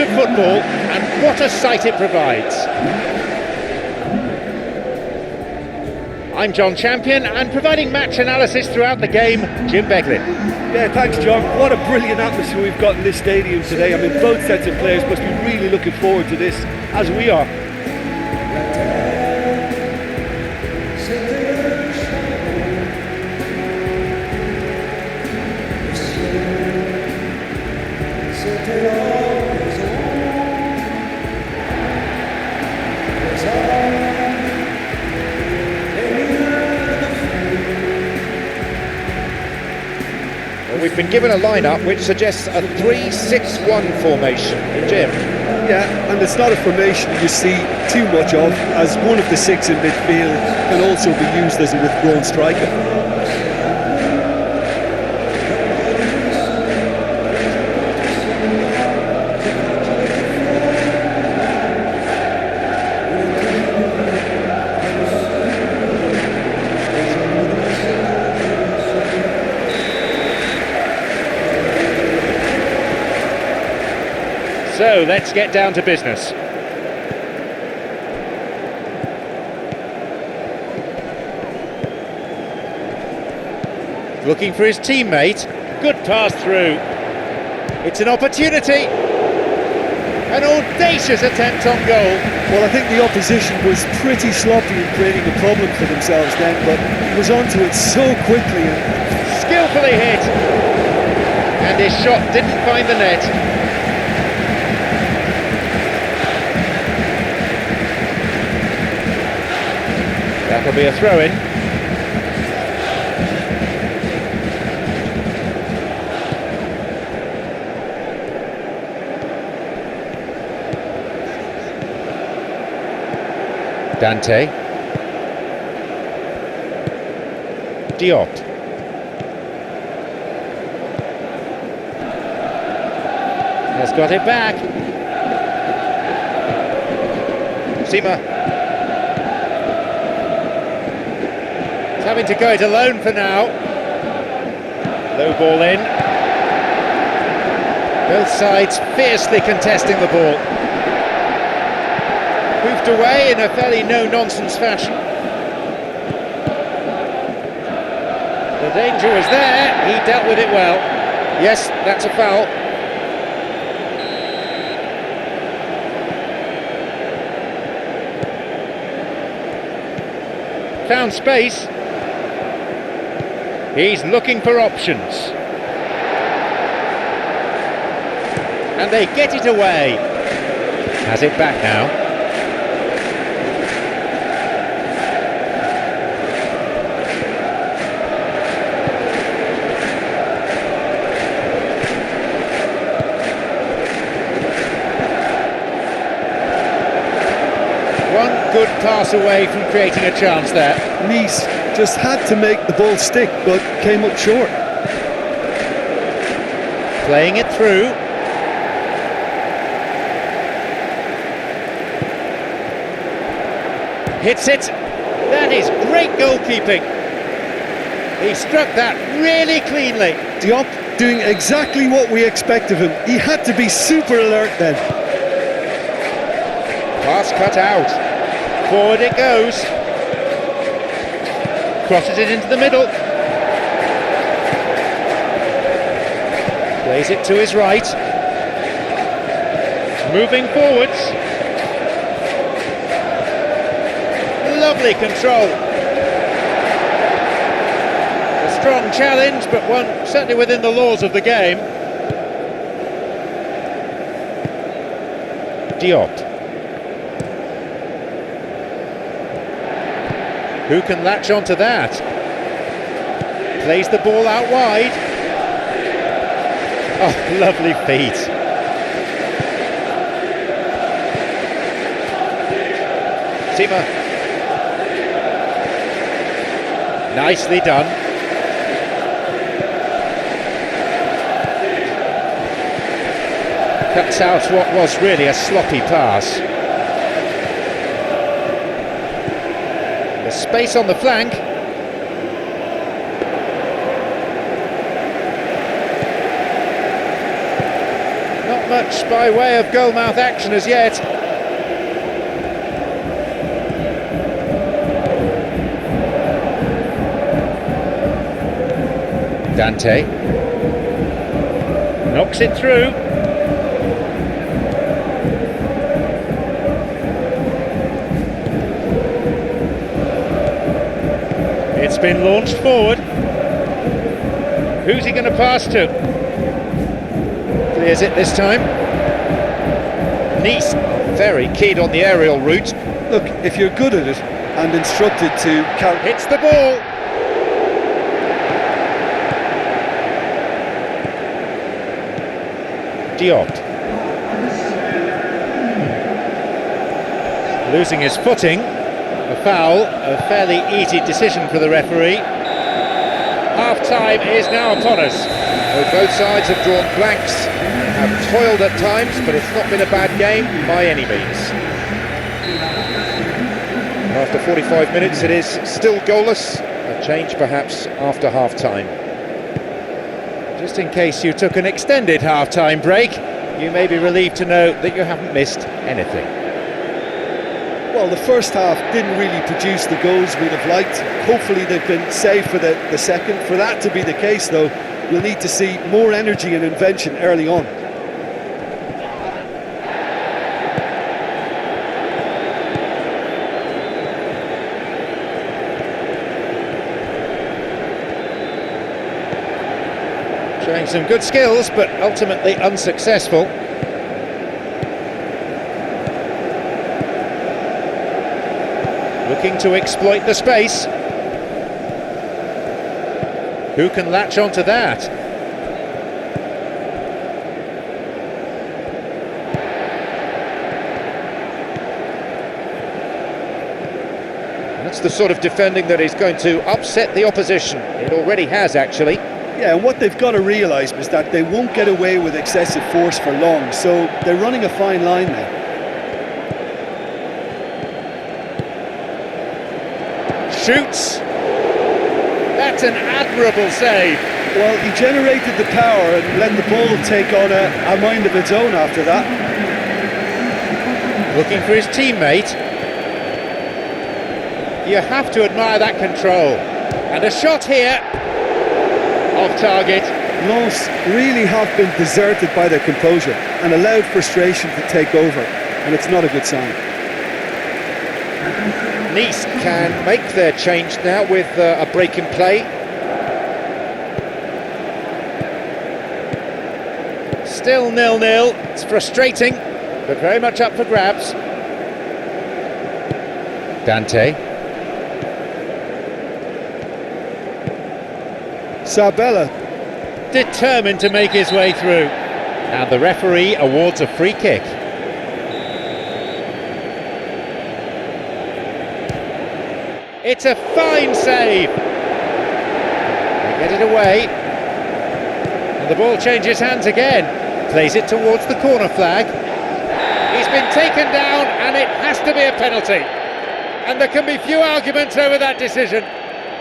of football, and what a sight it provides. I'm John Champion, and providing match analysis throughout the game, Jim Beglin. Yeah, thanks John. What a brilliant atmosphere we've got in this stadium today. I mean, both sets of players must be really looking forward to this, as we are. We've been given a lineup which suggests a 3-6-1 formation. Jim? Yeah, and it's not a formation you see too much of, as one of the six in midfield can also be used as a withdrawn striker. So let's get down to business. Looking for his teammate. Good pass through. It's an opportunity. An audacious attempt on goal. Well, I think the opposition was pretty sloppy in creating a problem for themselves then, but he was onto it so quickly. Skillfully hit. And his shot didn't find the net. That'll be a throw-in. Dante. Diop. Has got it back. Sima. Having to go it alone for now. Low ball in. Both sides fiercely contesting the ball. Moved away in a fairly no-nonsense fashion. The danger was there, he dealt with it well. Yes, that's a foul. Found space. He's looking for options. And they get it away. Has it back now. One good pass away from creating a chance there. Nice just had to make the ball stick, but came up short. Playing it through. Hits it. That is great goalkeeping. He struck that really cleanly. Diop doing exactly what we expect of him. He had to be super alert then. Pass cut out. Forward it goes. Crosses it into the middle. Plays it to his right. Moving forwards. Lovely control. A strong challenge, but one certainly within the laws of the game. Diop. Who can latch onto that? Plays the ball out wide. Oh, lovely feet. Sima. Nicely done. Cuts out what was really a sloppy pass. Space on the flank. Not much much by way of goalmouth action as yet. Dante knocks it through. It's been launched forward. Who's he going to pass to? Clears it this time. Nice, very keen on the aerial route. Look, if you're good at it and instructed to hits the ball. Diop. Losing his footing. A foul, a fairly easy decision for the referee. Half-time is now upon us. Well, both sides have drawn blanks, have toiled at times, but it's not been a bad game by any means. After 45 minutes it is still goalless, a change perhaps after half-time. Just in case you took an extended half-time break, you may be relieved to know that you haven't missed anything. Well, the first half didn't really produce the goals we'd have liked. Hopefully they've been saved for the second. For that to be the case, though, we'll need to see more energy and invention early on. Showing some good skills, but ultimately unsuccessful. Looking to exploit the space. Who can latch onto that? That's the sort of defending that is going to upset the opposition. It already has, actually. Yeah, and what they've got to realise is that they won't get away with excessive force for long, so they're running a fine line now. Shoots. That's an admirable save. Well, he generated the power and let the ball take on a mind of its own after that. Looking for his teammate. You have to admire that control. And a shot here. Off target. Lens really have been deserted by their composure and allowed frustration to take over, and it's not a good sign. Nice can make their change now with a break in play. Still 0-0. It's frustrating, but very much up for grabs. Dante. Sabella. Determined to make his way through. And the referee awards a free kick. It's a fine save. They get it away. And the ball changes hands again. Plays it towards the corner flag. He's been taken down and it has to be a penalty. And there can be few arguments over that decision.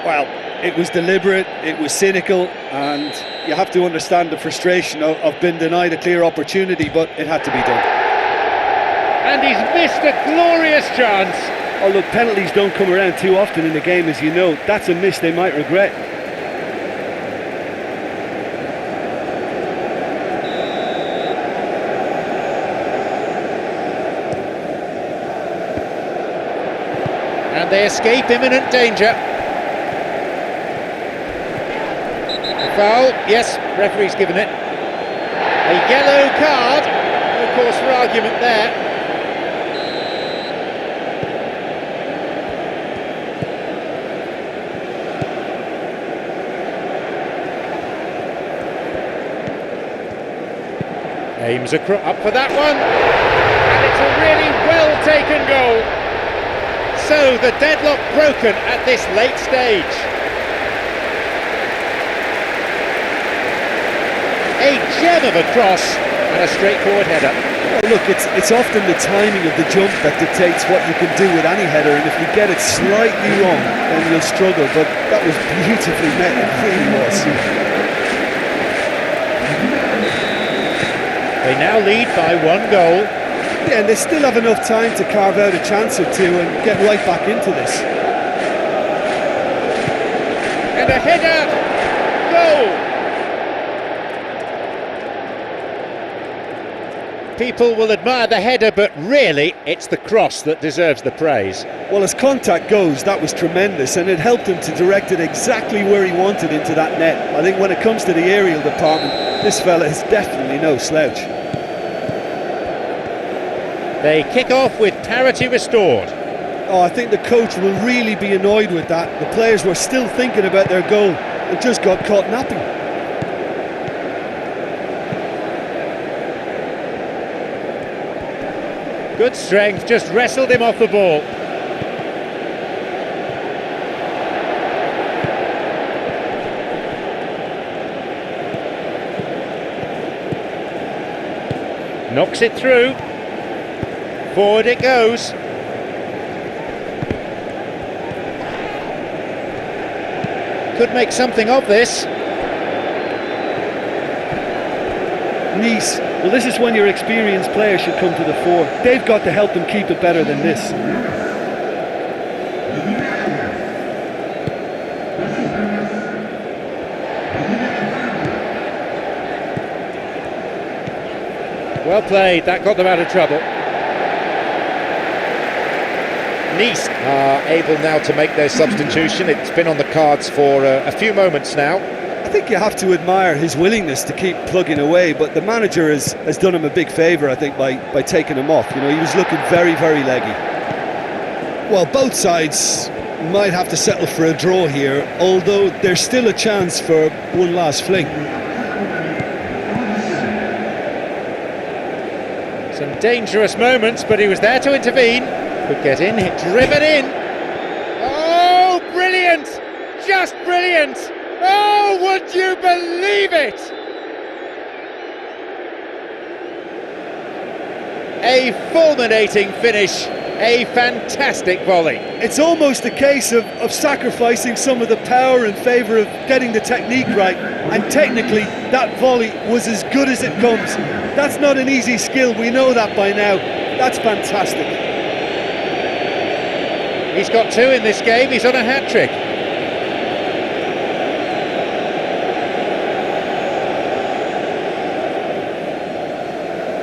Well, it was deliberate, it was cynical, and you have to understand the frustration of being denied a clear opportunity, but it had to be done. And he's missed a glorious chance. Oh look, penalties don't come around too often in the game, as you know. That's a miss they might regret. And they escape imminent danger. Foul, yes, referee's given it. A yellow card, no cause for argument there. Aims up for that one, and it's a really well-taken goal. So the deadlock broken at this late stage. A gem of a cross and a straightforward header. Well, look, it's often the timing of the jump that dictates what you can do with any header, and if you get it slightly wrong, then you'll struggle, but that was beautifully met, it really was. They now lead by 1 goal. Yeah, and they still have enough time to carve out a chance or two and get right back into this. And a header! Goal! People will admire the header, but really it's the cross that deserves the praise. Well, as contact goes, that was tremendous, and it helped him to direct it exactly where he wanted into that net. I think when it comes to the aerial department, this fella is definitely no slouch. They kick off with parity restored. Oh, I think the coach will really be annoyed with that. The players were still thinking about their goal and just got caught napping. Good strength, just wrestled him off the ball. Knocks it through. Forward it goes. Could make something of this. Nice. Well, this is when your experienced players should come to the fore. They've got to help them keep it better than this. Well played, that got them out of trouble. Nice are able now to make their substitution. It's been on the cards for a few moments now. I think you have to admire his willingness to keep plugging away, but the manager has done him a big favour, I think, by taking him off. You know, he was looking very, very leggy. Well, both sides might have to settle for a draw here, although there's still a chance for one last fling. Some dangerous moments, but he was there to intervene. Could get in, hit driven in. Oh, brilliant! Just brilliant! Oh, would you believe it? A fulminating finish, a fantastic volley. It's almost a case of sacrificing some of the power in favour of getting the technique right, and technically that volley was as good as it comes. That's not an easy skill, we know that by now. That's fantastic. He's got 2 in this game, he's on a hat-trick.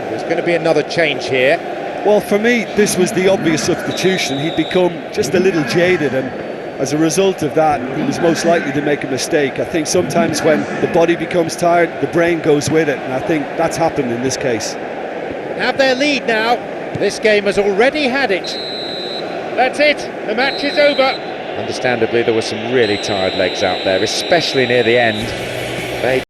There's going to be another change here. Well, for me, this was the obvious substitution. He'd become just a little jaded, and as a result of that, he was most likely to make a mistake. I think sometimes when the body becomes tired, the brain goes with it, and I think that's happened in this case. Have their lead now. This game has already had it. That's it, the match is over. Understandably, there were some really tired legs out there, especially near the end. They